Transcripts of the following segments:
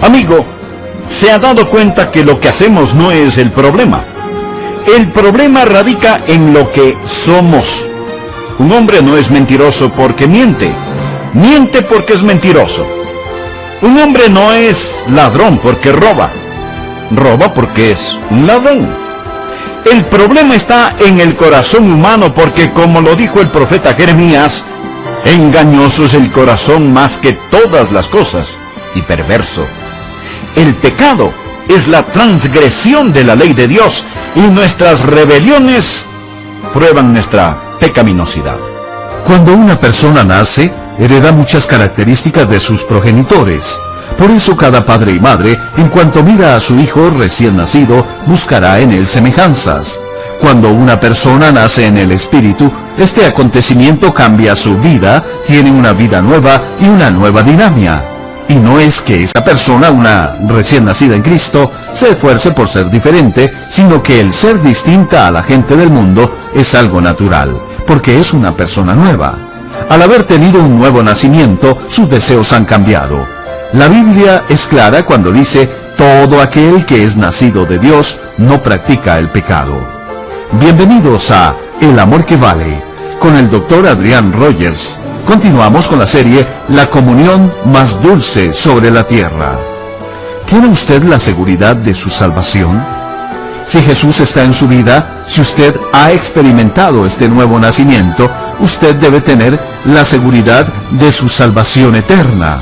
Amigo, ¿se ha dado cuenta que lo que hacemos no es el problema? El problema radica en lo que somos. Un hombre no es mentiroso porque miente. Miente porque es mentiroso. Un hombre no es ladrón porque roba. Roba porque es un ladrón. El problema está en el corazón humano porque, como lo dijo el profeta Jeremías, engañoso es el corazón más que todas las cosas y perverso. El pecado es la transgresión de la ley de Dios y nuestras rebeliones prueban nuestra pecaminosidad. Cuando una persona nace, hereda muchas características de sus progenitores. Por eso cada padre y madre, en cuanto mira a su hijo recién nacido, buscará en él semejanzas. Cuando una persona nace en el Espíritu, este acontecimiento cambia su vida, tiene una vida nueva y una nueva dinámica. Y no es que esa persona, una recién nacida en Cristo, se esfuerce por ser diferente, sino que el ser distinta a la gente del mundo es algo natural, porque es una persona nueva. Al haber tenido un nuevo nacimiento, sus deseos han cambiado. La Biblia es clara cuando dice: todo aquel que es nacido de Dios no practica el pecado. Bienvenidos a El Amor que Vale, con el Dr. Adrián Rogers. Continuamos con la serie La comunión más dulce sobre la tierra. ¿Tiene usted la seguridad de su salvación? Si Jesús está en su vida, si usted ha experimentado este nuevo nacimiento, usted debe tener la seguridad de su salvación eterna.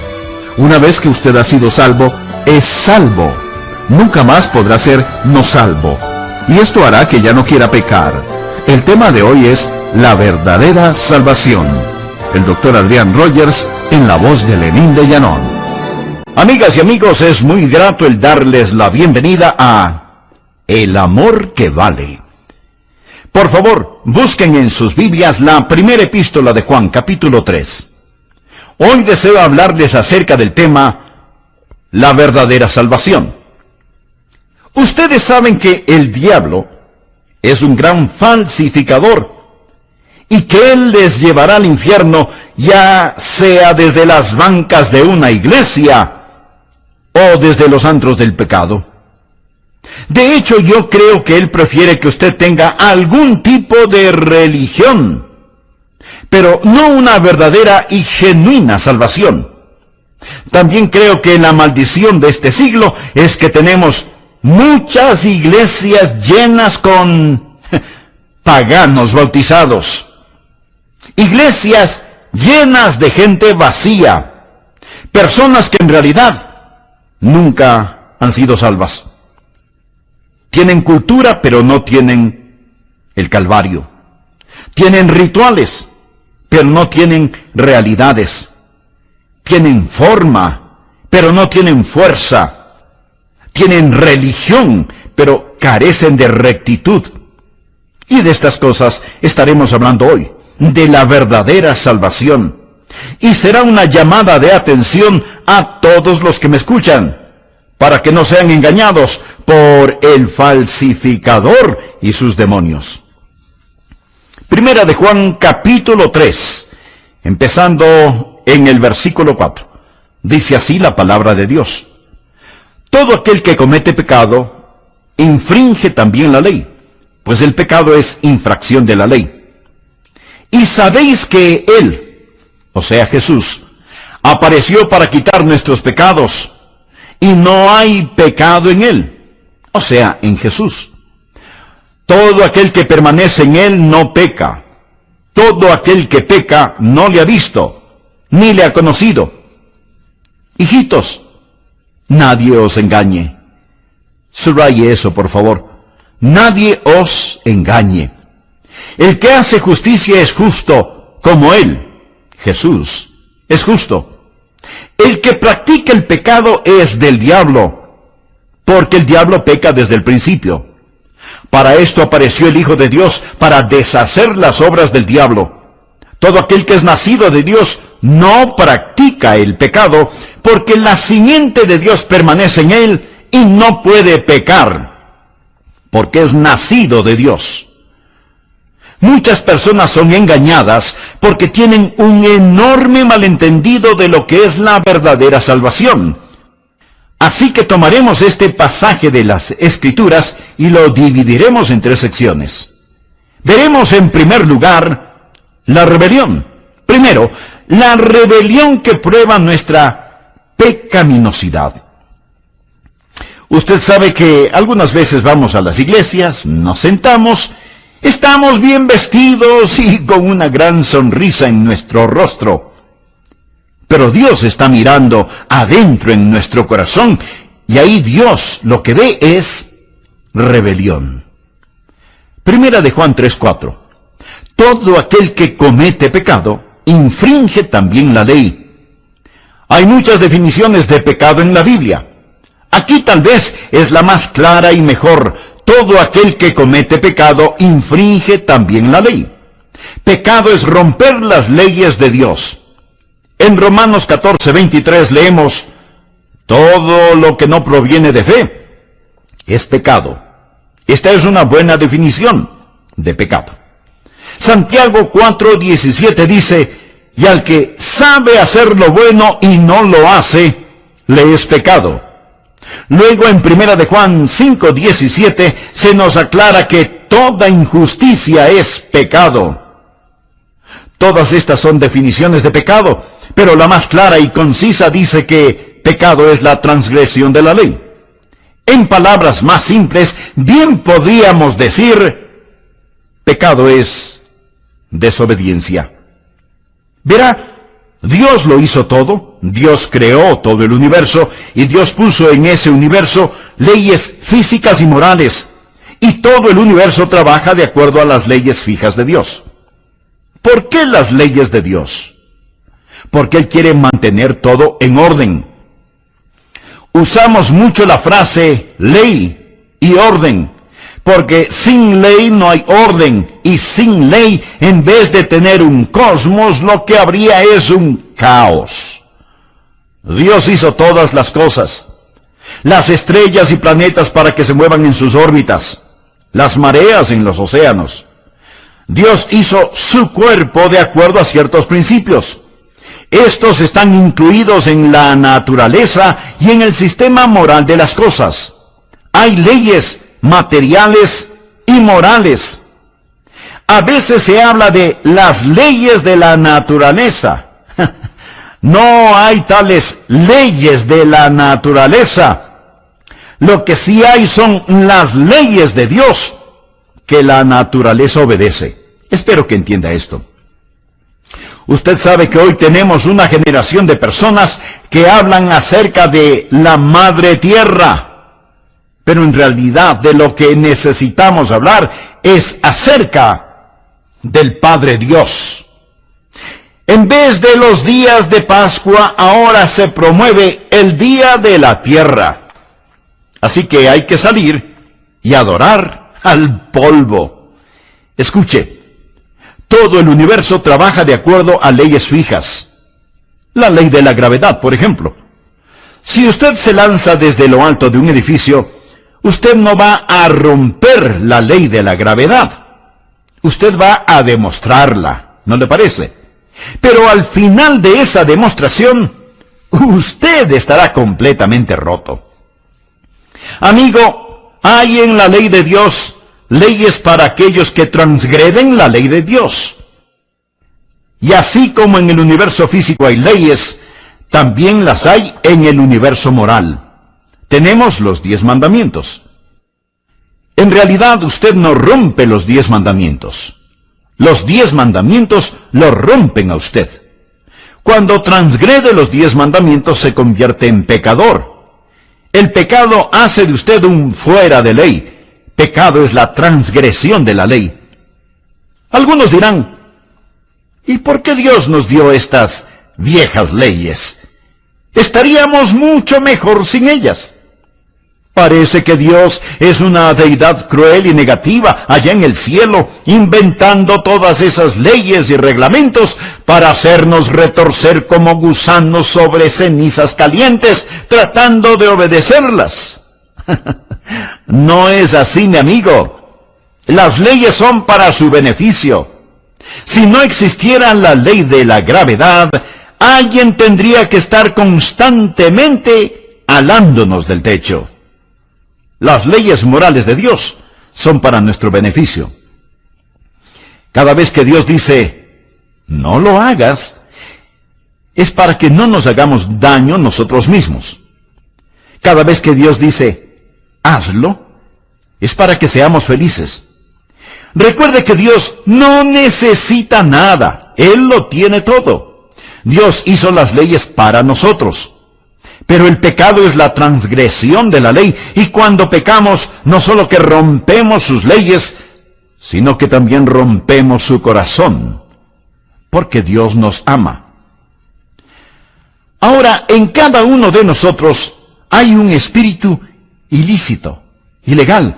Una vez que usted ha sido salvo, es salvo. Nunca más podrá ser no salvo. Y esto hará que ya no quiera pecar. El tema de hoy es la verdadera salvación. El Dr. Adrián Rogers, en la voz de Lenín de Llanón. Amigas y amigos, es muy grato el darles la bienvenida a El Amor que Vale. Por favor, busquen en sus Biblias la primera epístola de Juan, capítulo 3. Hoy deseo hablarles acerca del tema la verdadera salvación. Ustedes saben que el diablo es un gran falsificador y que él les llevará al infierno, ya sea desde las bancas de una iglesia o desde los antros del pecado. De hecho, yo creo que él prefiere que usted tenga algún tipo de religión, pero no una verdadera y genuina salvación. También creo que la maldición de este siglo es que tenemos muchas iglesias llenas con paganos bautizados. Iglesias llenas de gente vacía. Personas que en realidad nunca han sido salvas. Tienen cultura, pero no tienen el Calvario. Tienen rituales, pero no tienen realidades. Tienen forma, pero no tienen fuerza. Tienen religión, pero carecen de rectitud. Y de estas cosas estaremos hablando hoy, de la verdadera salvación. Y será una llamada de atención a todos los que me escuchan, para que no sean engañados por el falsificador y sus demonios. Primera de Juan, capítulo 3, empezando en el versículo 4. Dice así la palabra de Dios: todo aquel que comete pecado, infringe también la ley, pues el pecado es infracción de la ley. Y sabéis que Él, o sea Jesús, apareció para quitar nuestros pecados, y no hay pecado en Él, o sea, en Jesús. Todo aquel que permanece en Él no peca. Todo aquel que peca no le ha visto, ni le ha conocido. Hijitos, nadie os engañe. Subraye eso, por favor. Nadie os engañe. El que hace justicia es justo, como Él, Jesús, es justo. El que practica el pecado es del diablo, porque el diablo peca desde el principio. Para esto apareció el Hijo de Dios, para deshacer las obras del diablo. Todo aquel que es nacido de Dios no practica el pecado, porque la simiente de Dios permanece en él y no puede pecar, porque es nacido de Dios. Muchas personas son engañadas porque tienen un enorme malentendido de lo que es la verdadera salvación. Así que tomaremos este pasaje de las Escrituras y lo dividiremos en 3 secciones. Veremos en primer lugar la rebelión. Primero, la rebelión que prueba nuestra pecaminosidad. Usted sabe que algunas veces vamos a las iglesias, nos sentamos, estamos bien vestidos y con una gran sonrisa en nuestro rostro. Pero Dios está mirando adentro en nuestro corazón y ahí Dios lo que ve es rebelión. Primera de Juan 3:4. Todo aquel que comete pecado infringe también la ley. Hay muchas definiciones de pecado en la Biblia. Aquí tal vez es la más clara y mejor. Todo aquel que comete pecado infringe también la ley. Pecado es romper las leyes de Dios. En Romanos 14:23 leemos, todo lo que no proviene de fe es pecado. Esta es una buena definición de pecado. Santiago 4:17 dice, y al que sabe hacer lo bueno y no lo hace, le es pecado. Luego en Primera de Juan 5:17 se nos aclara que toda injusticia es pecado. Todas estas son definiciones de pecado, pero la más clara y concisa dice que pecado es la transgresión de la ley. En palabras más simples, bien podríamos decir, pecado es desobediencia. Verá, Dios lo hizo todo, Dios creó todo el universo, y Dios puso en ese universo leyes físicas y morales, y todo el universo trabaja de acuerdo a las leyes fijas de Dios. ¿Por qué las leyes de Dios? Porque Él quiere mantener todo en orden. Usamos mucho la frase ley y orden, porque sin ley no hay orden, y sin ley, en vez de tener un cosmos, lo que habría es un caos. Dios hizo todas las cosas, las estrellas y planetas para que se muevan en sus órbitas, las mareas en los océanos. Dios hizo su cuerpo de acuerdo a ciertos principios. Estos están incluidos en la naturaleza y en el sistema moral de las cosas. Hay leyes materiales y morales. A veces se habla de las leyes de la naturaleza. No hay tales leyes de la naturaleza. Lo que sí hay son las leyes de Dios que la naturaleza obedece. Espero que entienda esto. Usted sabe que hoy tenemos una generación de personas que hablan acerca de la Madre Tierra, pero en realidad de lo que necesitamos hablar es acerca del Padre Dios. En vez de los días de Pascua, ahora se promueve el Día de la Tierra. Así que hay que salir y adorar al polvo. Escuche, todo el universo trabaja de acuerdo a leyes fijas. La ley de la gravedad, por ejemplo. Si usted se lanza desde lo alto de un edificio, usted no va a romper la ley de la gravedad. Usted va a demostrarla, ¿no le parece? Pero al final de esa demostración, usted estará completamente roto. Amigo, hay en la ley de Dios leyes para aquellos que transgreden la ley de Dios. Y así como en el universo físico hay leyes, también las hay en el universo moral. Tenemos los 10 mandamientos. En realidad usted no rompe los 10 mandamientos. Los 10 mandamientos lo rompen a usted. Cuando transgrede los 10 mandamientos se convierte en pecador. El pecado hace de usted un fuera de ley. Pecado es la transgresión de la ley. Algunos dirán, ¿y por qué Dios nos dio estas viejas leyes? Estaríamos mucho mejor sin ellas. Parece que Dios es una deidad cruel y negativa allá en el cielo, inventando todas esas leyes y reglamentos para hacernos retorcer como gusanos sobre cenizas calientes, tratando de obedecerlas. No es así, mi amigo. Las leyes son para su beneficio. Si no existiera la ley de la gravedad, alguien tendría que estar constantemente alándonos del techo. Las leyes morales de Dios son para nuestro beneficio. Cada vez que Dios dice, no lo hagas, es para que no nos hagamos daño nosotros mismos. Cada vez que Dios dice, hazlo, es para que seamos felices. Recuerde que Dios no necesita nada. Él lo tiene todo. Dios hizo las leyes para nosotros. Pero el pecado es la transgresión de la ley. Y cuando pecamos, no solo que rompemos sus leyes, sino que también rompemos su corazón. Porque Dios nos ama. Ahora, en cada uno de nosotros hay un espíritu ilícito, ilegal.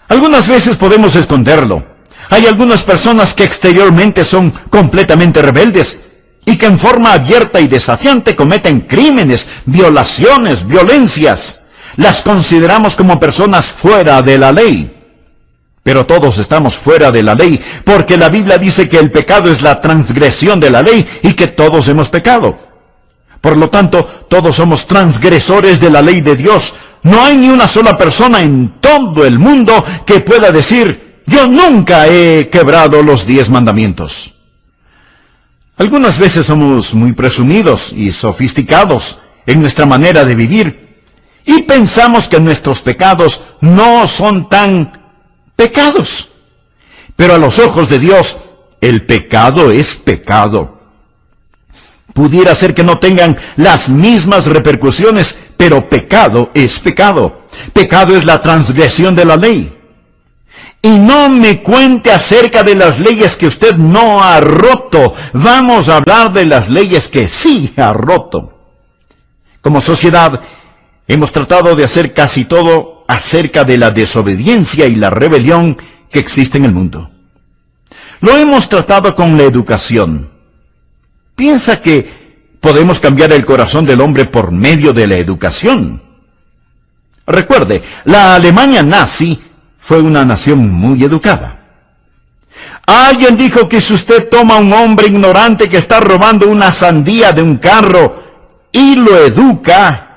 Algunas veces podemos esconderlo. Hay algunas personas que exteriormente son completamente rebeldes y que en forma abierta y desafiante cometen crímenes, violaciones, violencias. Las consideramos como personas fuera de la ley. Pero todos estamos fuera de la ley, porque la Biblia dice que el pecado es la transgresión de la ley y que todos hemos pecado. Por lo tanto, todos somos transgresores de la ley de Dios. No hay ni una sola persona en todo el mundo que pueda decir, yo nunca he quebrado los 10 mandamientos. Algunas veces somos muy presumidos y sofisticados en nuestra manera de vivir y pensamos que nuestros pecados no son tan pecados. Pero a los ojos de Dios, el pecado es pecado. Pudiera ser que no tengan las mismas repercusiones, pero pecado es pecado. Pecado es la transgresión de la ley. Y no me cuente acerca de las leyes que usted no ha roto. Vamos a hablar de las leyes que sí ha roto. Como sociedad, hemos tratado de hacer casi todo acerca de la desobediencia y la rebelión que existe en el mundo. Lo hemos tratado con la educación. ¿Piensa que podemos cambiar el corazón del hombre por medio de la educación? Recuerde, la Alemania nazi fue una nación muy educada. Alguien dijo que si usted toma a un hombre ignorante que está robando una sandía de un carro y lo educa,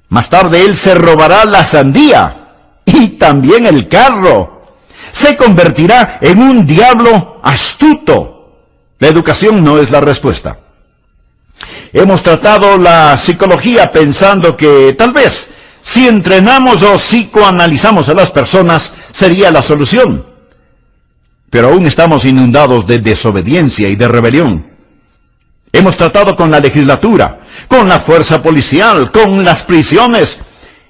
más tarde él se robará la sandía y también el carro. Se convertirá en un diablo astuto. La educación no es la respuesta. Hemos tratado la psicología pensando que tal vez si entrenamos o psicoanalizamos a las personas sería la solución. Pero aún estamos inundados de desobediencia y de rebelión. Hemos tratado con la legislatura, con la fuerza policial, con las prisiones.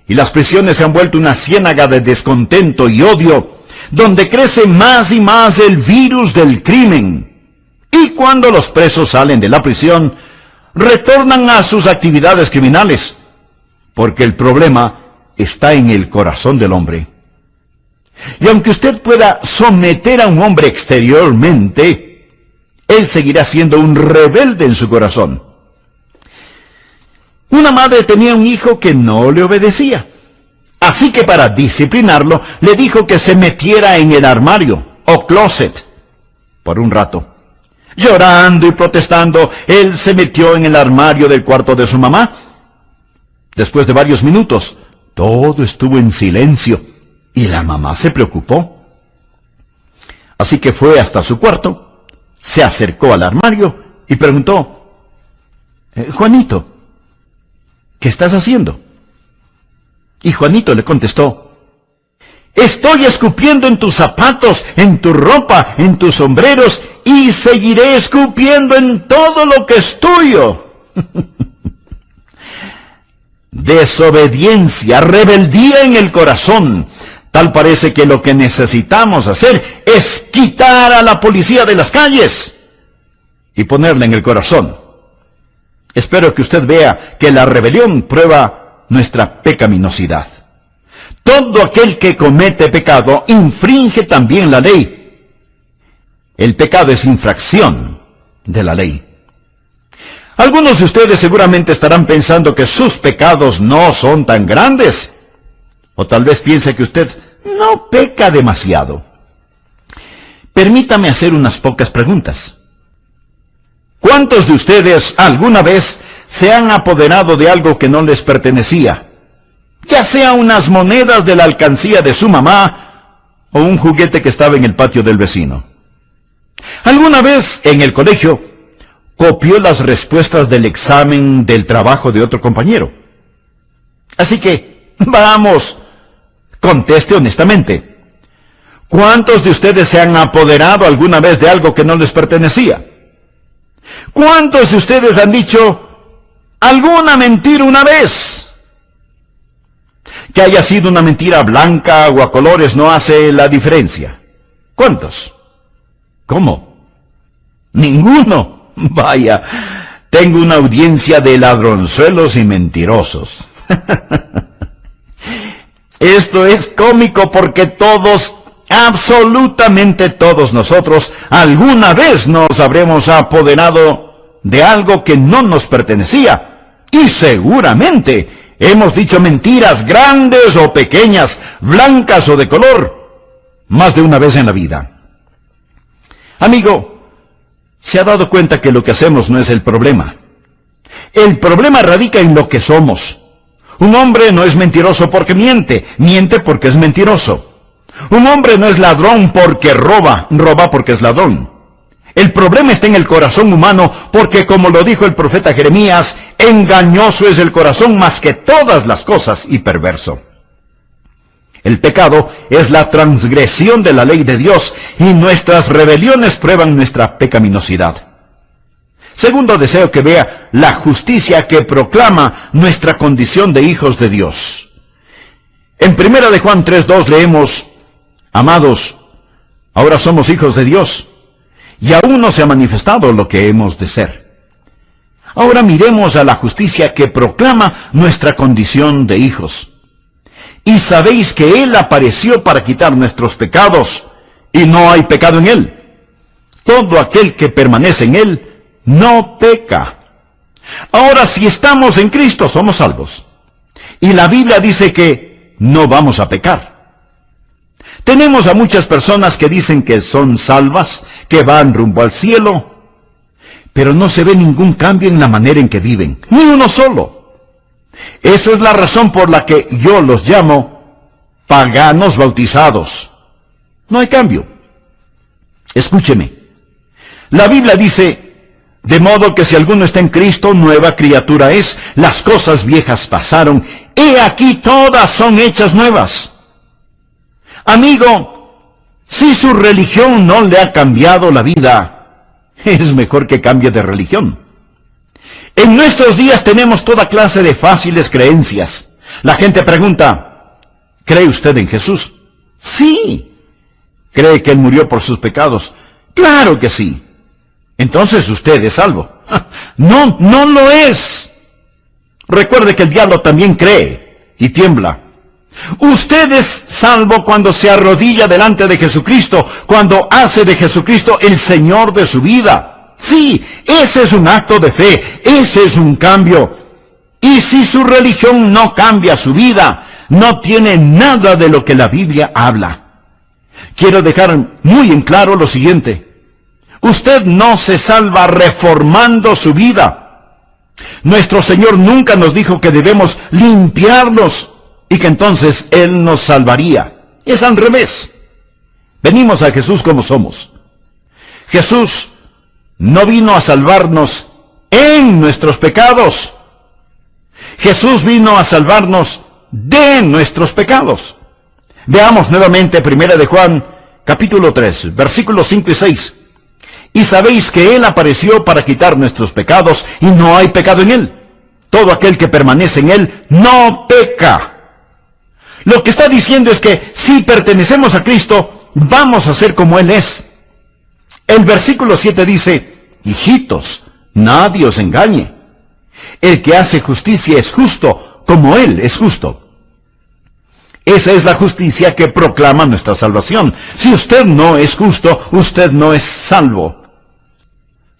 Y las prisiones se han vuelto una ciénaga de descontento y odio, donde crece más y más el virus del crimen. Y cuando los presos salen de la prisión, retornan a sus actividades criminales, porque el problema está en el corazón del hombre. Y aunque usted pueda someter a un hombre exteriormente, él seguirá siendo un rebelde en su corazón. Una madre tenía un hijo que no le obedecía. Así que para disciplinarlo, le dijo que se metiera en el armario, o closet, por un rato. Llorando y protestando, él se metió en el armario del cuarto de su mamá. Después de varios minutos, todo estuvo en silencio y la mamá se preocupó. Así que fue hasta su cuarto, se acercó al armario y preguntó, Juanito, ¿qué estás haciendo? Y Juanito le contestó, estoy escupiendo en tus zapatos, en tu ropa, en tus sombreros, y seguiré escupiendo en todo lo que es tuyo. Desobediencia, rebeldía en el corazón. Tal parece que lo que necesitamos hacer es quitar a la policía de las calles y ponerla en el corazón. Espero que usted vea que la rebelión prueba nuestra pecaminosidad. Todo aquel que comete pecado infringe también la ley. El pecado es infracción de la ley. Algunos de ustedes seguramente estarán pensando que sus pecados no son tan grandes. O tal vez piense que usted no peca demasiado. Permítame hacer unas pocas preguntas. ¿Cuántos de ustedes alguna vez se han apoderado de algo que no les pertenecía ya sea unas monedas de la alcancía de su mamá o un juguete que estaba en el patio del vecino. ¿Alguna vez en el colegio copió las respuestas del examen del trabajo de otro compañero? Así que, vamos, conteste honestamente. ¿Cuántos de ustedes se han apoderado alguna vez de algo que no les pertenecía? ¿Cuántos de ustedes han dicho alguna mentira una vez? Que haya sido una mentira blanca o a colores no hace la diferencia. ¿Cuántos? ¿Cómo? Ninguno. Vaya, tengo una audiencia de ladronzuelos y mentirosos. Esto es cómico porque todos, absolutamente todos nosotros, alguna vez nos habremos apoderado de algo que no nos pertenecía. Y seguramente hemos dicho mentiras grandes o pequeñas, blancas o de color, más de una vez en la vida. Amigo, ¿se ha dado cuenta que lo que hacemos no es el problema? El problema radica en lo que somos. Un hombre no es mentiroso porque miente, miente porque es mentiroso. Un hombre no es ladrón porque roba, roba porque es ladrón. El problema está en el corazón humano porque, como lo dijo el profeta Jeremías, engañoso es el corazón más que todas las cosas y perverso. El pecado es la transgresión de la ley de Dios y nuestras rebeliones prueban nuestra pecaminosidad. Segundo, deseo que vea la justicia que proclama nuestra condición de hijos de Dios. En 1 de Juan 3:2 leemos: amados, ahora somos hijos de Dios, y aún no se ha manifestado lo que hemos de ser. Ahora miremos a la justicia que proclama nuestra condición de hijos. Y sabéis que Él apareció para quitar nuestros pecados, y no hay pecado en Él. Todo aquel que permanece en Él no peca. Ahora, si estamos en Cristo, somos salvos. Y la Biblia dice que no vamos a pecar. Tenemos a muchas personas que dicen que son salvas, que van rumbo al cielo, pero no se ve ningún cambio en la manera en que viven, ni uno solo. Esa es la razón por la que yo los llamo paganos bautizados. No hay cambio. Escúcheme. La Biblia dice: de modo que si alguno está en Cristo, nueva criatura es. Las cosas viejas pasaron, he aquí todas son hechas nuevas. Amigo, si su religión no le ha cambiado la vida, es mejor que cambie de religión. En nuestros días tenemos toda clase de fáciles creencias. La gente pregunta: ¿cree usted en Jesús? Sí. ¿Cree que Él murió por sus pecados? Claro que sí. Entonces usted es salvo. No, no lo es. Recuerde que el diablo también cree y tiembla. Usted es salvo cuando se arrodilla delante de Jesucristo, cuando hace de Jesucristo el Señor de su vida. Sí, ese es un acto de fe, ese es un cambio. Y si su religión no cambia su vida, no tiene nada de lo que la Biblia habla. Quiero dejar muy en claro lo siguiente: usted no se salva reformando su vida. Nuestro Señor nunca nos dijo que debemos limpiarnos y que entonces Él nos salvaría. Es al revés. Venimos a Jesús como somos. Jesús no vino a salvarnos en nuestros pecados. Jesús vino a salvarnos de nuestros pecados. Veamos nuevamente 1 de Juan, capítulo 3, versículos 5 y 6. Y sabéis que Él apareció para quitar nuestros pecados, y no hay pecado en Él. Todo aquel que permanece en Él no peca. Lo que está diciendo es que si pertenecemos a Cristo, vamos a ser como Él es. El versículo 7 dice: hijitos, nadie os engañe. El que hace justicia es justo, como Él es justo. Esa es la justicia que proclama nuestra salvación. Si usted no es justo, usted no es salvo.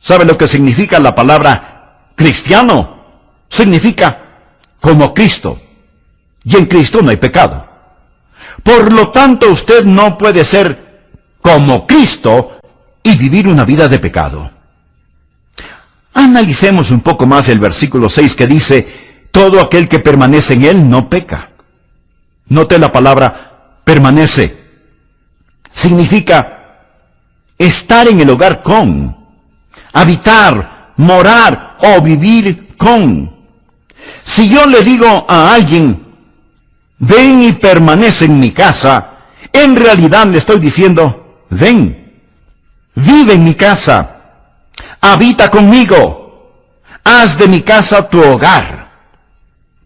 ¿Sabe lo que significa la palabra cristiano? Significa como Cristo. Y en Cristo no hay pecado. Por lo tanto, usted no puede ser como Cristo y vivir una vida de pecado. Analicemos un poco más el versículo 6 que dice: todo aquel que permanece en Él no peca. Note la palabra permanece. Significa estar en el hogar con, habitar, morar o vivir con. Si yo le digo a alguien, ven y permanece en mi casa, en realidad le estoy diciendo, ven, vive en mi casa, habita conmigo, haz de mi casa tu hogar.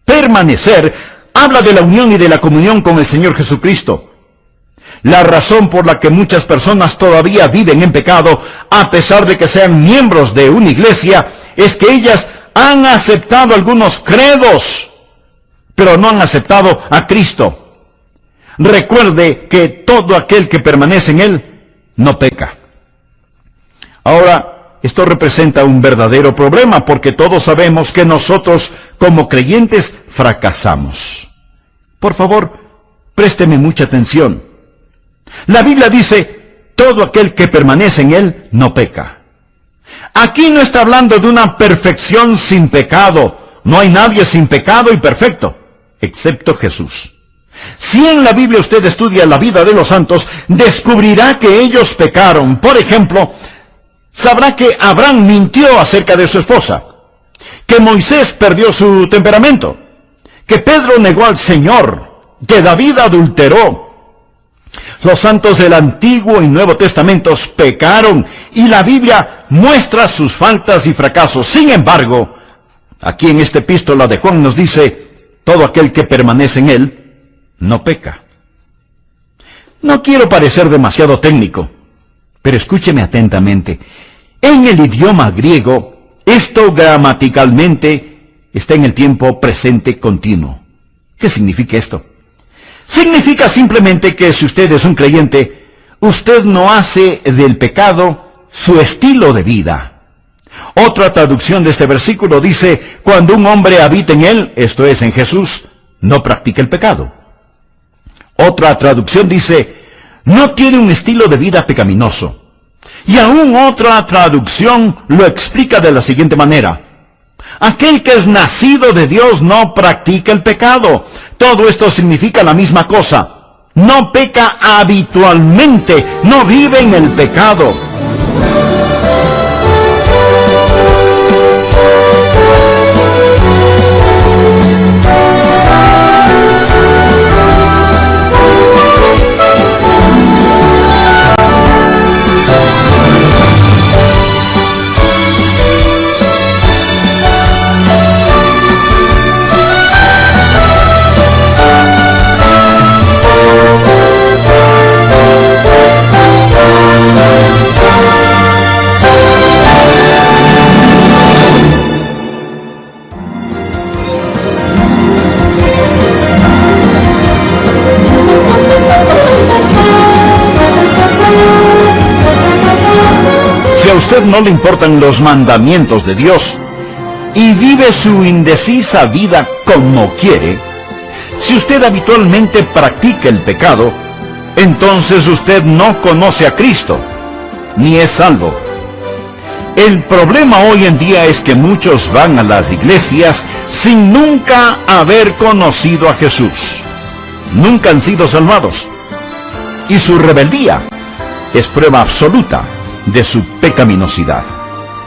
Permanecer habla de la unión y de la comunión con el Señor Jesucristo. La razón por la que muchas personas todavía viven en pecado, a pesar de que sean miembros de una iglesia, es que ellas han aceptado algunos credos, pero no han aceptado a Cristo. Recuerde que todo aquel que permanece en Él no peca. Ahora, esto representa un verdadero problema, porque todos sabemos que nosotros, como creyentes, fracasamos. Por favor, présteme mucha atención. La Biblia dice, todo aquel que permanece en Él no peca. Aquí no está hablando de una perfección sin pecado. No hay nadie sin pecado y perfecto, excepto Jesús. Si en la Biblia usted estudia la vida de los santos, descubrirá que ellos pecaron. Por ejemplo, sabrá que Abraham mintió acerca de su esposa, que Moisés perdió su temperamento, que Pedro negó al Señor, que David adulteró. Los santos del Antiguo y Nuevo Testamentos pecaron, y la Biblia muestra sus faltas y fracasos. Sin embargo, aquí en esta epístola de Juan nos dice, todo aquel que permanece en Él, no peca. No quiero parecer demasiado técnico, pero escúcheme atentamente. En el idioma griego, esto gramaticalmente está en el tiempo presente continuo. ¿Qué significa esto? Significa simplemente que si usted es un creyente, usted no hace del pecado su estilo de vida. Otra traducción de este versículo dice, cuando un hombre habita en Él, esto es en Jesús, no practica el pecado. Otra traducción dice, no tiene un estilo de vida pecaminoso. Y aún otra traducción lo explica de la siguiente manera. Aquel que es nacido de Dios no practica el pecado. Todo esto significa la misma cosa. No peca habitualmente, no vive en el pecado. Si a usted no le importan los mandamientos de Dios y vive su indecisa vida como quiere, si usted habitualmente practica el pecado, entonces usted no conoce a Cristo, ni es salvo. El problema hoy en día es que muchos van a las iglesias sin nunca haber conocido a Jesús. Nunca han sido salvados. Y su rebeldía es prueba absoluta de su pecaminosidad.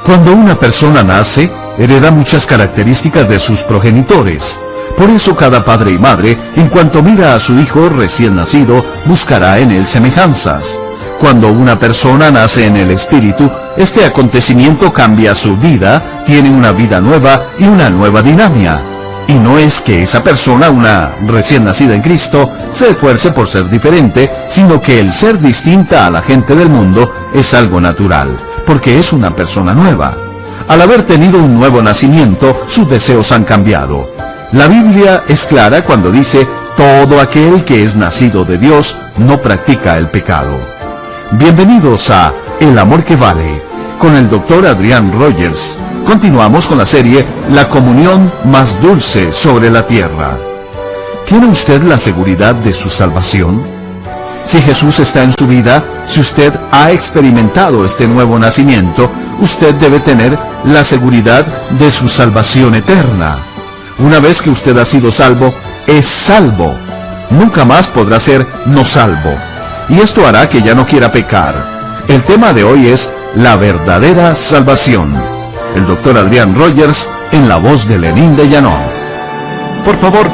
Cuando una persona nace, hereda muchas características de sus progenitores. Por eso cada padre y madre, en cuanto mira a su hijo recién nacido, buscará en él semejanzas. Cuando una persona nace en el Espíritu, este acontecimiento cambia su vida, tiene una vida nueva y una nueva dinámica. Y no es que esa persona, una recién nacida en Cristo, se esfuerce por ser diferente, sino que el ser distinta a la gente del mundo es algo natural, porque es una persona nueva. Al haber tenido un nuevo nacimiento, sus deseos han cambiado. La Biblia es clara cuando dice, todo aquel que es nacido de Dios no practica el pecado. Bienvenidos a El Amor que Vale, con el Dr. Adrián Rogers. Continuamos con la serie La comunión más dulce sobre la tierra. ¿Tiene usted la seguridad de su salvación? Si Jesús está en su vida, si usted ha experimentado este nuevo nacimiento, usted debe tener la seguridad de su salvación eterna. Una vez que usted ha sido salvo, es salvo. nunca más podrá ser no salvo. Y esto hará que ya no quiera pecar. El tema de hoy es la verdadera salvación. El doctor Adrián Rogers en la voz de Lenín de Llanón. Por favor,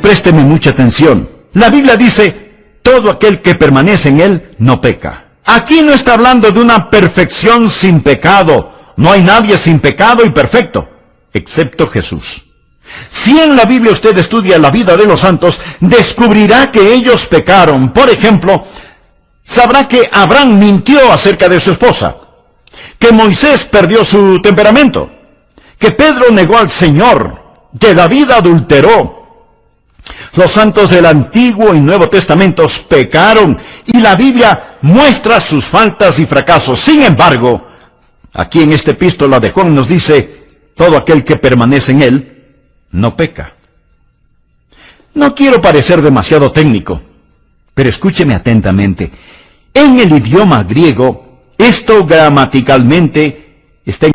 présteme mucha atención. La Biblia dice, todo aquel que permanece en él no peca. Aquí no está hablando de una perfección sin pecado. No hay nadie sin pecado y perfecto, excepto Jesús. Si en la Biblia usted estudia la vida de los santos, descubrirá que ellos pecaron. Por ejemplo, sabrá que Abraham mintió acerca de su esposa, que Moisés perdió su temperamento, que Pedro negó al Señor, que David adulteró. Los santos del Antiguo y Nuevo Testamentos pecaron y la Biblia muestra sus faltas y fracasos. Sin embargo, aquí en esta epístola de Juan nos dice, todo aquel que permanece en él no peca. No quiero parecer demasiado técnico, pero escúcheme atentamente. En el idioma griego, esto gramaticalmente está en...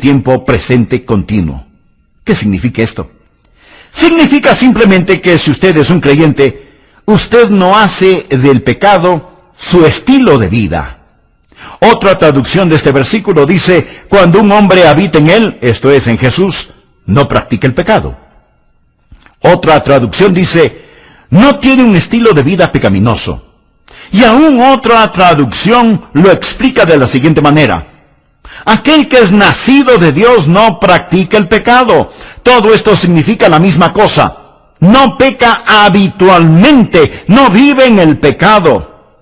tiempo presente continuo. ¿Qué significa esto? Significa simplemente que si usted es un creyente, usted no hace del pecado su estilo de vida. Otra traducción de este versículo dice, cuando un hombre habita en él, esto es, en Jesús, no practica el pecado. Otra traducción dice, no tiene un estilo de vida pecaminoso. Y aún otra traducción lo explica de la siguiente manera. Aquel que es nacido de Dios no practica el pecado. Todo esto significa la misma cosa. No peca habitualmente, no vive en el pecado.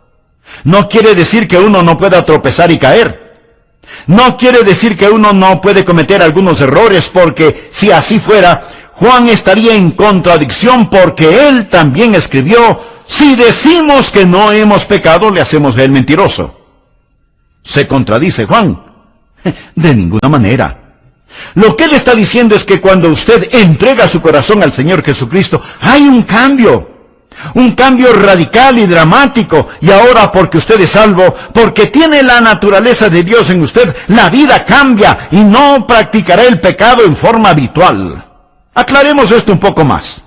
No quiere decir que uno no pueda tropezar y caer. No quiere decir que uno no puede cometer algunos errores, porque si así fuera, Juan estaría en contradicción, porque él también escribió, si decimos que no hemos pecado, le hacemos ver mentiroso. ¿Se contradice Juan? De ninguna manera. Lo que él está diciendo es que cuando usted entrega su corazón al Señor Jesucristo, hay un cambio radical y dramático. Y ahora, porque usted es salvo, porque tiene la naturaleza de Dios en usted, la vida cambia y no practicará el pecado en forma habitual. Aclaremos esto un poco más.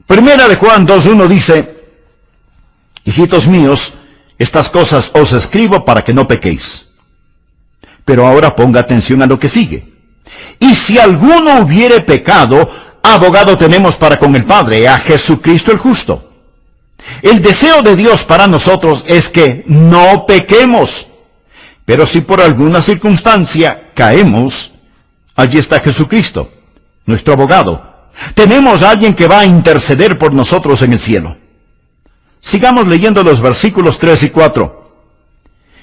Primera de Juan 2:1 dice, hijitos míos, estas cosas os escribo para que no pequéis. Pero ahora ponga atención a lo que sigue. Y si alguno hubiere pecado, abogado tenemos para con el Padre, a Jesucristo el justo. El deseo de Dios para nosotros es que no pequemos. Pero si por alguna circunstancia caemos, allí está Jesucristo, nuestro abogado. Tenemos a alguien que va a interceder por nosotros en el cielo. Sigamos leyendo los versículos 3 y 4.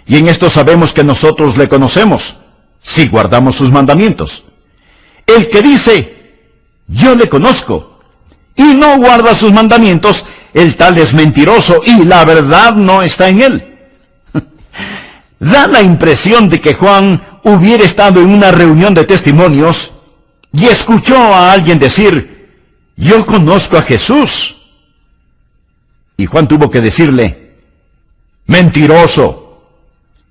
Y en esto sabemos que nosotros le conocemos, si guardamos sus mandamientos. El que dice, yo le conozco, y no guarda sus mandamientos, el tal es mentiroso, y la verdad no está en él. Da la impresión de que Juan hubiera estado en una reunión de testimonios, y escuchó a alguien decir, yo conozco a Jesús. Y Juan tuvo que decirle, mentiroso.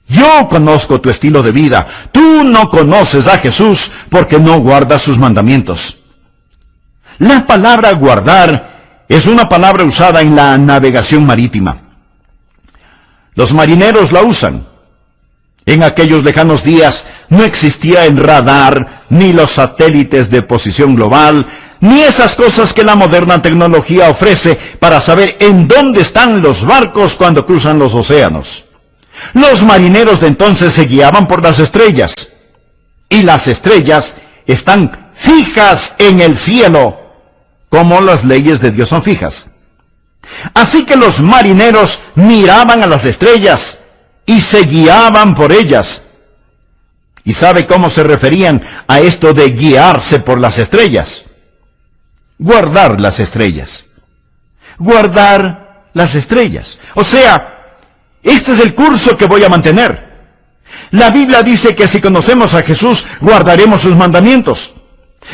Yo conozco tu estilo de vida. Tú no conoces a Jesús porque no guardas sus mandamientos. La palabra guardar es una palabra usada en la navegación marítima. Los marineros la usan. En aquellos lejanos días no existía el radar, ni los satélites de posición global, ni esas cosas que la moderna tecnología ofrece para saber en dónde están los barcos cuando cruzan los océanos. Los marineros de entonces se guiaban por las estrellas, y las estrellas están fijas en el cielo, como las leyes de Dios son fijas. Así que los marineros miraban a las estrellas y se guiaban por ellas. ¿Y sabe cómo se referían a esto de guiarse por las estrellas? Guardar las estrellas. Guardar las estrellas. O sea, este es el curso que voy a mantener. La Biblia dice que si conocemos a Jesús, guardaremos sus mandamientos.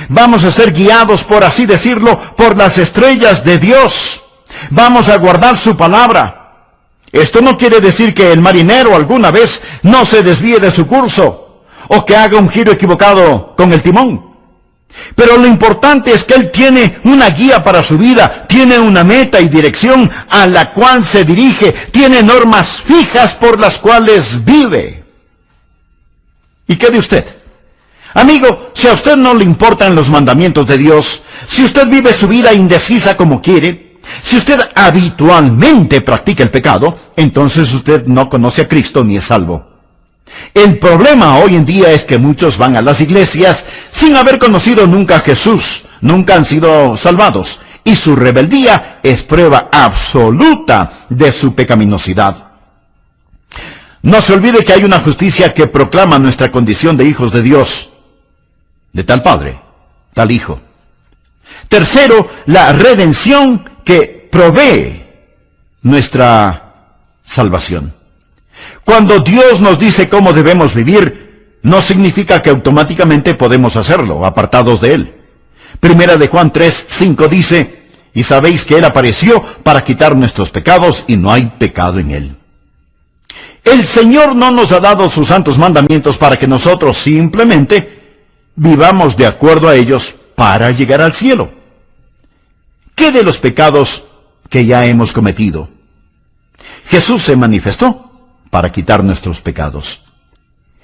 Vamos a ser guiados, por así decirlo, por las estrellas de Dios. Vamos a guardar su palabra. Esto no quiere decir que el marinero alguna vez no se desvíe de su curso, o que haga un giro equivocado con el timón. Pero lo importante es que él tiene una guía para su vida, tiene una meta y dirección a la cual se dirige, tiene normas fijas por las cuales vive. ¿Y qué de usted? Amigo, si a usted no le importan los mandamientos de Dios, si usted vive su vida indecisa como quiere, si usted habitualmente practica el pecado, entonces usted no conoce a Cristo ni es salvo. El problema hoy en día es que muchos van a las iglesias sin haber conocido nunca a Jesús, nunca han sido salvados, y su rebeldía es prueba absoluta de su pecaminosidad. No se olvide que hay una justicia que proclama nuestra condición de hijos de Dios, de tal Padre, tal Hijo. Tercero, la redención que provee nuestra salvación. Cuando Dios nos dice cómo debemos vivir, no significa que automáticamente podemos hacerlo, apartados de Él. Primera de Juan 3:5 dice, y sabéis que Él apareció para quitar nuestros pecados y no hay pecado en Él. El Señor no nos ha dado sus santos mandamientos para que nosotros simplemente vivamos de acuerdo a ellos para llegar al cielo. ¿Qué de los pecados que ya hemos cometido? Jesús se manifestó para quitar nuestros pecados.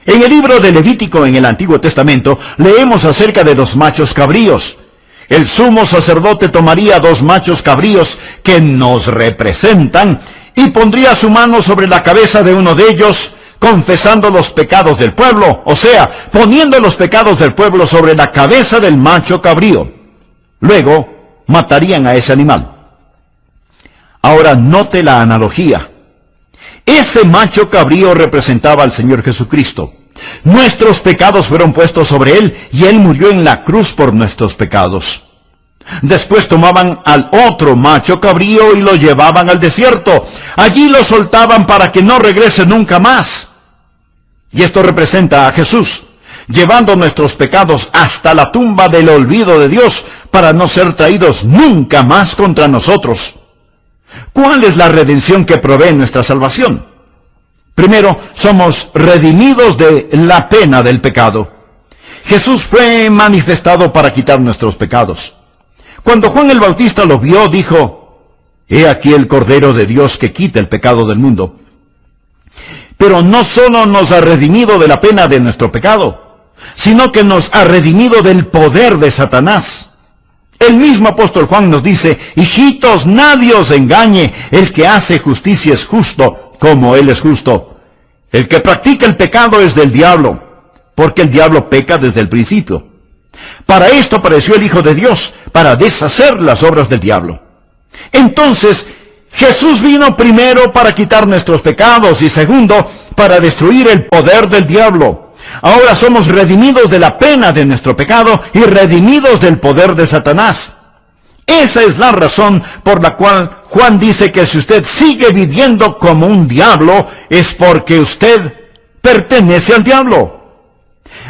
En el libro de Levítico en el Antiguo Testamento leemos acerca de los machos cabríos. El sumo sacerdote tomaría 2 machos cabríos que nos representan y pondría su mano sobre la cabeza de uno de ellos, confesando los pecados del pueblo, o sea, poniendo los pecados del pueblo sobre la cabeza del macho cabrío. Luego, matarían a ese animal. Ahora note la analogía. Ese macho cabrío representaba al Señor Jesucristo. Nuestros pecados fueron puestos sobre Él y Él murió en la cruz por nuestros pecados. Después tomaban al otro macho cabrío y lo llevaban al desierto. Allí lo soltaban para que no regrese nunca más. Y esto representa a Jesús, llevando nuestros pecados hasta la tumba del olvido de Dios para no ser traídos nunca más contra nosotros. ¿Cuál es la redención que provee nuestra salvación? Primero, somos redimidos de la pena del pecado. Jesús fue manifestado para quitar nuestros pecados. Cuando Juan el Bautista lo vio, dijo, «He aquí el Cordero de Dios que quita el pecado del mundo». Pero no solo nos ha redimido de la pena de nuestro pecado, sino que nos ha redimido del poder de Satanás. El mismo apóstol Juan nos dice, «Hijitos, nadie os engañe, el que hace justicia es justo, como Él es justo. El que practica el pecado es del diablo, porque el diablo peca desde el principio. Para esto apareció el Hijo de Dios, para deshacer las obras del diablo». Entonces, Jesús vino primero para quitar nuestros pecados y segundo, para destruir el poder del diablo. Ahora somos redimidos de la pena de nuestro pecado y redimidos del poder de Satanás. Esa es la razón por la cual Juan dice que si usted sigue viviendo como un diablo, es porque usted pertenece al diablo.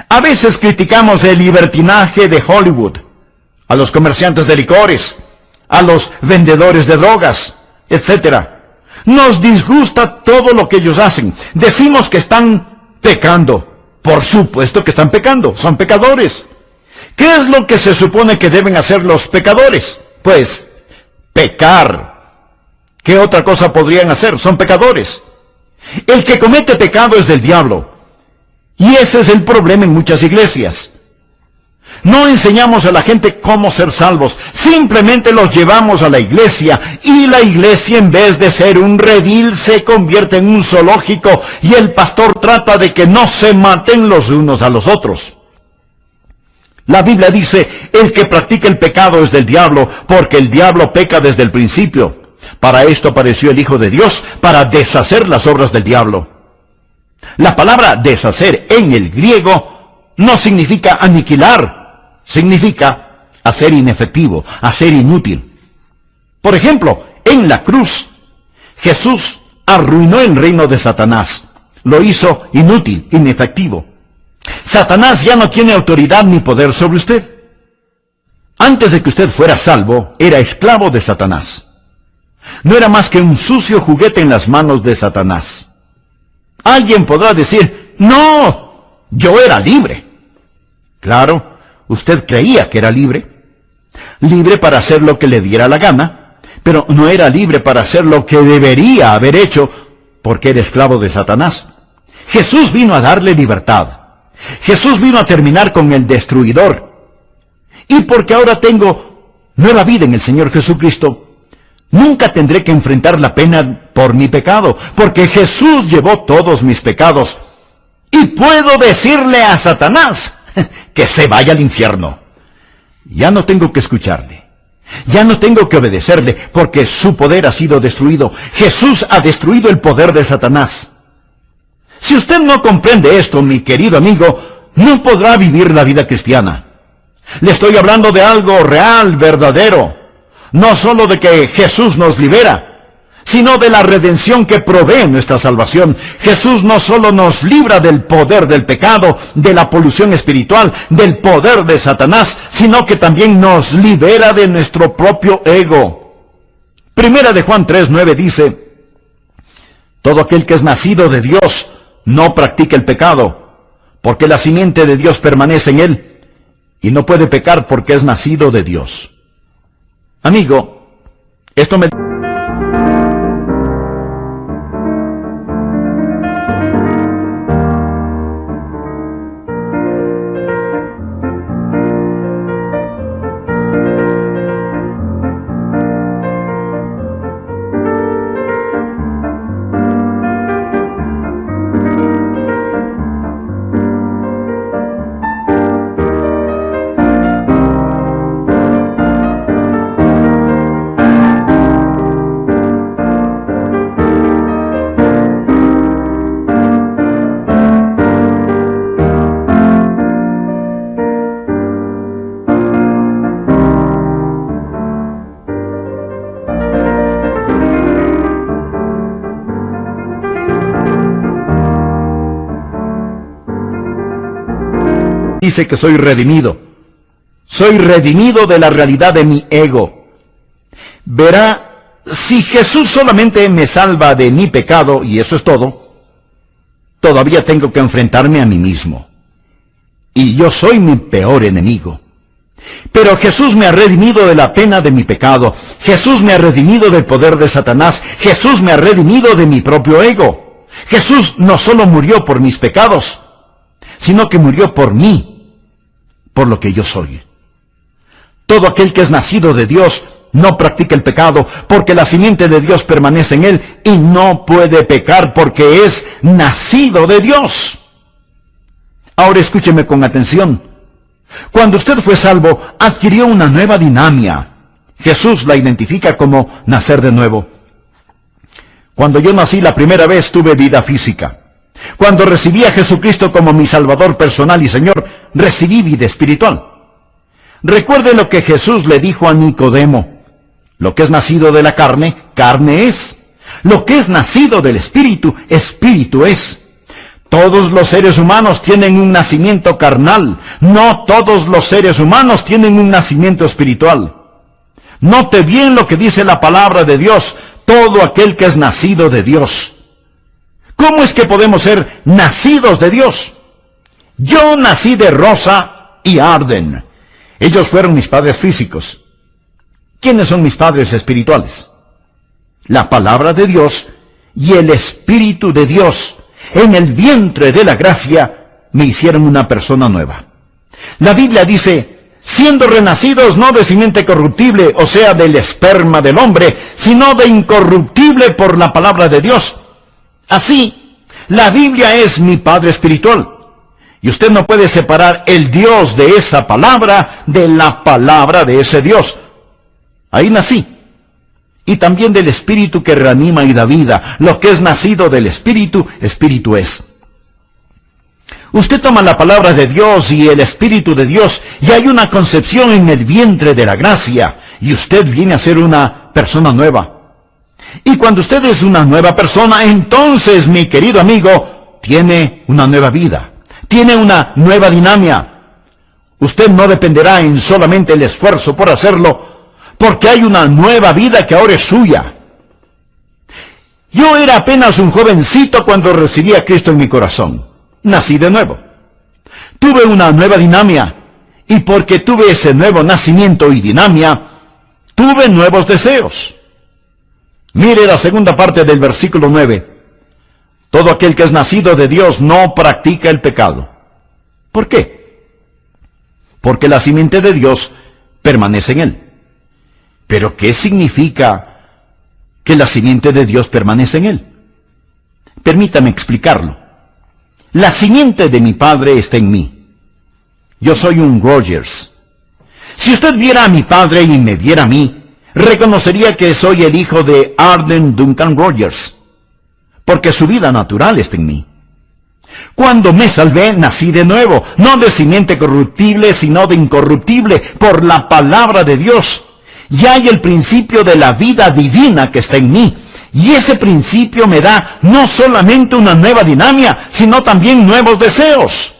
A veces criticamos el libertinaje de Hollywood, a los comerciantes de licores, a los vendedores de drogas, etc. Nos disgusta todo lo que ellos hacen. Decimos que están pecando. Por supuesto que están pecando, son pecadores. ¿Qué es lo que se supone que deben hacer los pecadores? Pues, pecar. ¿Qué otra cosa podrían hacer? Son pecadores. El que comete pecado es del diablo. Y ese es el problema en muchas iglesias. No enseñamos a la gente cómo ser salvos. Simplemente los llevamos a la iglesia. Y la iglesia, en vez de ser un redil, se convierte en un zoológico. Y el pastor trata de que no se maten los unos a los otros. La Biblia dice, el que practica el pecado es del diablo, porque el diablo peca desde el principio. Para esto apareció el Hijo de Dios, para deshacer las obras del diablo. La palabra deshacer en el griego no significa aniquilar, significa hacer inefectivo, hacer inútil. Por ejemplo, en la cruz, Jesús arruinó el reino de Satanás. Lo hizo inútil, inefectivo. Satanás ya no tiene autoridad ni poder sobre usted. Antes de que usted fuera salvo, era esclavo de Satanás. No era más que un sucio juguete en las manos de Satanás. Alguien podrá decir, no, yo era libre. Claro, usted creía que era libre. Libre para hacer lo que le diera la gana, pero no era libre para hacer lo que debería haber hecho, porque era esclavo de Satanás. Jesús vino a darle libertad. Jesús vino a terminar con el destruidor. Y porque ahora tengo nueva vida en el Señor Jesucristo, nunca tendré que enfrentar la pena por mi pecado, porque Jesús llevó todos mis pecados. Y puedo decirle a Satanás que se vaya al infierno. Ya no tengo que escucharle. Ya no tengo que obedecerle, porque su poder ha sido destruido. Jesús ha destruido el poder de Satanás. Si usted no comprende esto, mi querido amigo, no podrá vivir la vida cristiana. Le estoy hablando de algo real, verdadero. No solo de que Jesús nos libera, sino de la redención que provee nuestra salvación. Jesús no solo nos libra del poder del pecado, de la polución espiritual, del poder de Satanás, sino que también nos libera de nuestro propio ego. Primera de Juan 3:9 dice, todo aquel que es nacido de Dios no practica el pecado, porque la simiente de Dios permanece en él, y no puede pecar porque es nacido de Dios. Amigo, esto me... dice que soy redimido. Soy redimido de la realidad de mi ego. Verá, si Jesús solamente me salva de mi pecado, y eso es todo, todavía tengo que enfrentarme a mí mismo. Y yo soy mi peor enemigo. Pero Jesús me ha redimido de la pena de mi pecado. Jesús me ha redimido del poder de Satanás. Jesús me ha redimido de mi propio ego. Jesús no solo murió por mis pecados, sino que murió por mí, por lo que yo soy. Todo aquel que es nacido de Dios no practica el pecado, porque la simiente de Dios permanece en él, y no puede pecar porque es nacido de Dios. Ahora escúcheme con atención. Cuando usted fue salvo, adquirió una nueva dinámica. Jesús la identifica como nacer de nuevo. Cuando yo nací la primera vez, tuve vida física. Cuando recibí a Jesucristo como mi Salvador personal y Señor, recibí vida espiritual. Recuerde lo que Jesús le dijo a Nicodemo. Lo que es nacido de la carne, carne es. Lo que es nacido del Espíritu, Espíritu es. Todos los seres humanos tienen un nacimiento carnal. No todos los seres humanos tienen un nacimiento espiritual. Note bien lo que dice la palabra de Dios. Todo aquel que es nacido de Dios. ¿Cómo es que podemos ser nacidos de Dios? Yo nací de Rosa y Arden. Ellos fueron mis padres físicos. ¿Quiénes son mis padres espirituales? La palabra de Dios y el Espíritu de Dios en el vientre de la gracia me hicieron una persona nueva. La Biblia dice, siendo renacidos no de simiente corruptible, o sea, del esperma del hombre, sino de incorruptible por la palabra de Dios. Así, la Biblia es mi Padre espiritual. Y usted no puede separar el Dios de esa palabra de la palabra de ese Dios. Ahí nací. Y también del Espíritu que reanima y da vida. Lo que es nacido del Espíritu, Espíritu es. Usted toma la palabra de Dios y el Espíritu de Dios, y hay una concepción en el vientre de la gracia, y usted viene a ser una persona nueva. Y cuando usted es una nueva persona, entonces, mi querido amigo, tiene una nueva vida, tiene una nueva dinámica. Usted no dependerá en solamente el esfuerzo por hacerlo, porque hay una nueva vida que ahora es suya. Yo era apenas un jovencito cuando recibí a Cristo en mi corazón. Nací de nuevo. Tuve una nueva dinámica, y porque tuve ese nuevo nacimiento y dinámica, tuve nuevos deseos. Mire la segunda parte del versículo 9. Todo aquel que es nacido de Dios no practica el pecado. ¿Por qué? Porque la simiente de Dios permanece en él. ¿Pero qué significa que la simiente de Dios permanece en él? Permítame explicarlo. La simiente de mi Padre está en mí. Yo soy un Rogers. Si usted viera a mi padre y me viera a mí, reconocería que soy el hijo de Arden Duncan Rogers, porque su vida natural está en mí. Cuando me salvé, nací de nuevo, no de simiente corruptible, sino de incorruptible, por la palabra de Dios. Ya hay el principio de la vida divina que está en mí. Y ese principio me da no solamente una nueva dinámica, sino también nuevos deseos.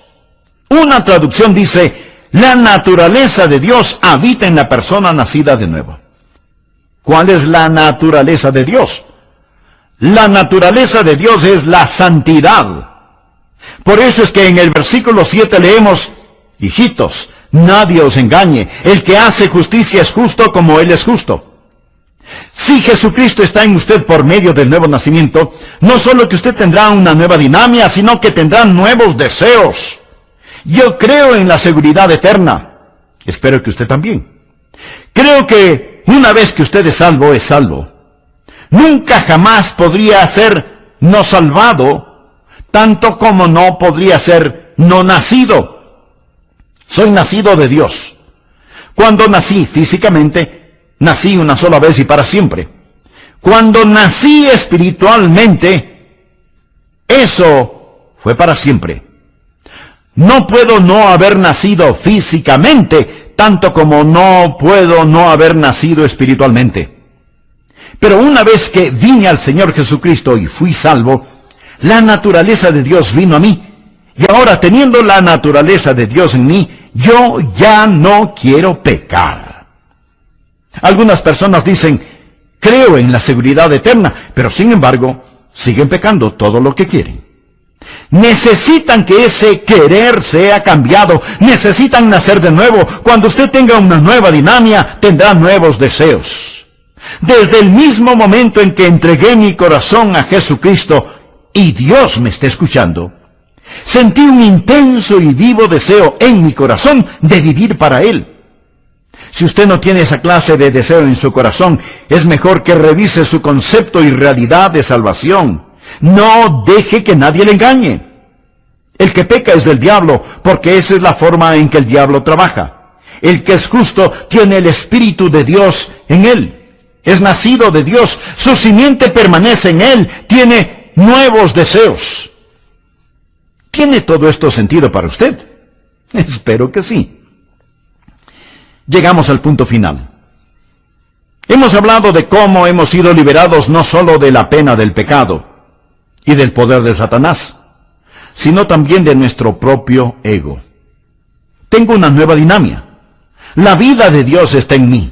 Una traducción dice, la naturaleza de Dios habita en la persona nacida de nuevo. ¿Cuál es la naturaleza de Dios? La naturaleza de Dios es la santidad. Por eso es que en el versículo 7 leemos, hijitos, nadie os engañe, el que hace justicia es justo como Él es justo. Si Jesucristo está en usted por medio del nuevo nacimiento, no solo que usted tendrá una nueva dinámica, sino que tendrá nuevos deseos. Yo creo en la seguridad eterna. Espero que usted también. Creo que una vez que usted es salvo, es salvo. Nunca jamás podría ser no salvado, tanto como no podría ser no nacido. Soy nacido de Dios. Cuando nací físicamente, nací una sola vez y para siempre. Cuando nací espiritualmente, eso fue para siempre. No puedo no haber nacido físicamente, tanto como no puedo no haber nacido espiritualmente. Pero una vez que vine al Señor Jesucristo y fui salvo, la naturaleza de Dios vino a mí. Y ahora, teniendo la naturaleza de Dios en mí, yo ya no quiero pecar. Algunas personas dicen, creo en la seguridad eterna, pero sin embargo, siguen pecando todo lo que quieren. Necesitan que ese querer sea cambiado. Necesitan nacer de nuevo. Cuando usted tenga una nueva dinámica, tendrá nuevos deseos. Desde el mismo momento en que entregué mi corazón a Jesucristo, y Dios me está escuchando, sentí un intenso y vivo deseo en mi corazón de vivir para Él. Si usted no tiene esa clase de deseo en su corazón, es mejor que revise su concepto y realidad de salvación. No deje que nadie le engañe. El que peca es del diablo, porque esa es la forma en que el diablo trabaja. El que es justo tiene el Espíritu de Dios en él. Es nacido de Dios, su simiente permanece en él, tiene nuevos deseos. ¿Tiene todo esto sentido para usted? Espero que sí. Llegamos al punto final. Hemos hablado de cómo hemos sido liberados no solo de la pena del pecado y del poder de Satanás, sino también de nuestro propio ego. Tengo una nueva dinámica. La vida de Dios está en mí.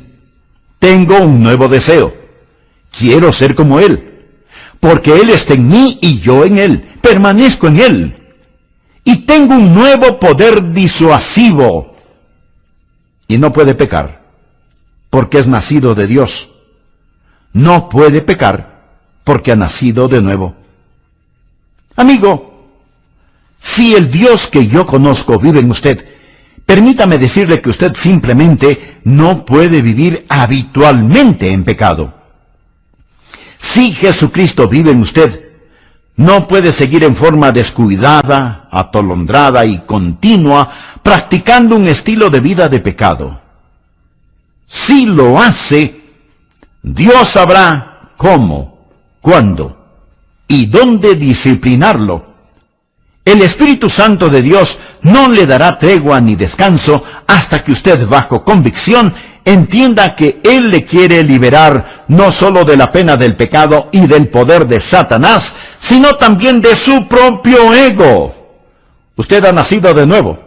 Tengo un nuevo deseo. Quiero ser como Él, porque Él está en mí y yo en Él. Permanezco en Él. Y tengo un nuevo poder disuasivo. Y no puede pecar, porque es nacido de Dios. No puede pecar, porque ha nacido de nuevo. Amigo, si el Dios que yo conozco vive en usted, Permítame decirle que usted simplemente no puede vivir habitualmente en pecado. Si Jesucristo vive en usted, no puede seguir en forma descuidada, atolondrada y continua, practicando un estilo de vida de pecado. Si lo hace, Dios sabrá cómo, cuándo y dónde disciplinarlo. El Espíritu Santo de Dios no le dará tregua ni descanso hasta que usted, bajo convicción, entienda que Él le quiere liberar no solo de la pena del pecado y del poder de Satanás, sino también de su propio ego. Usted ha nacido de nuevo,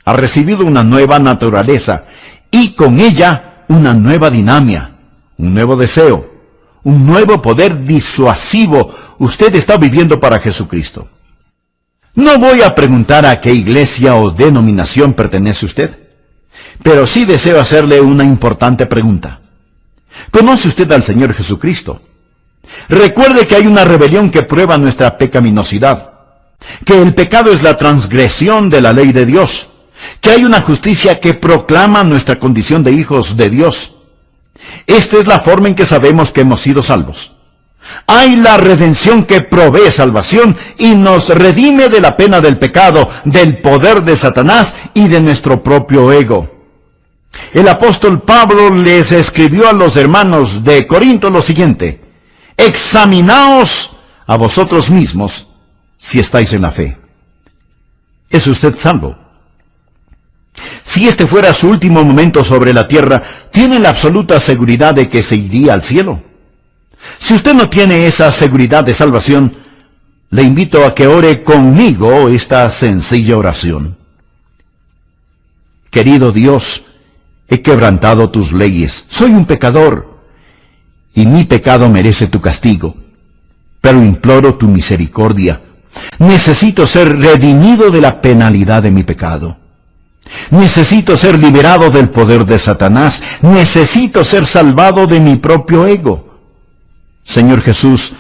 ha recibido una nueva naturaleza y con ella una nueva dinámica, un nuevo deseo, un nuevo poder disuasivo. Usted está viviendo para Jesucristo. No voy a preguntar a qué iglesia o denominación pertenece usted, pero sí deseo hacerle una importante pregunta. ¿Conoce usted al Señor Jesucristo? Recuerde que hay una rebelión que prueba nuestra pecaminosidad, que el pecado es la transgresión de la ley de Dios, que hay una justicia que proclama nuestra condición de hijos de Dios. Esta es la forma en que sabemos que hemos sido salvos. Hay la redención que provee salvación y nos redime de la pena del pecado, del poder de Satanás y de nuestro propio ego. El apóstol Pablo les escribió a los hermanos de Corinto lo siguiente: examinaos a vosotros mismos si estáis en la fe. ¿Es usted salvo? Si este fuera su último momento sobre la tierra, ¿tiene la absoluta seguridad de que se iría al cielo? Si usted no tiene esa seguridad de salvación, le invito a que ore conmigo esta sencilla oración. Querido Dios, he quebrantado tus leyes, soy un pecador, y mi pecado merece tu castigo, pero imploro tu misericordia. Necesito ser redimido de la penalidad de mi pecado. Necesito ser liberado del poder de Satanás. Necesito ser salvado de mi propio ego. Señor Jesús,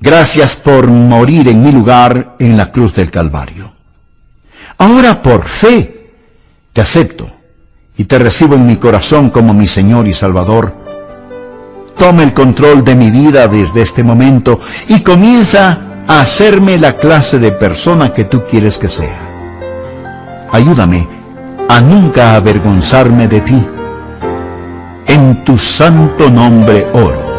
gracias por morir en mi lugar en la cruz del Calvario. Ahora por fe te acepto y te recibo en mi corazón como mi Señor y Salvador. Toma el control de mi vida desde este momento y comienza a hacerme la clase de persona que tú quieres que sea. Ayúdame a nunca avergonzarme de ti. En tu santo nombre oro.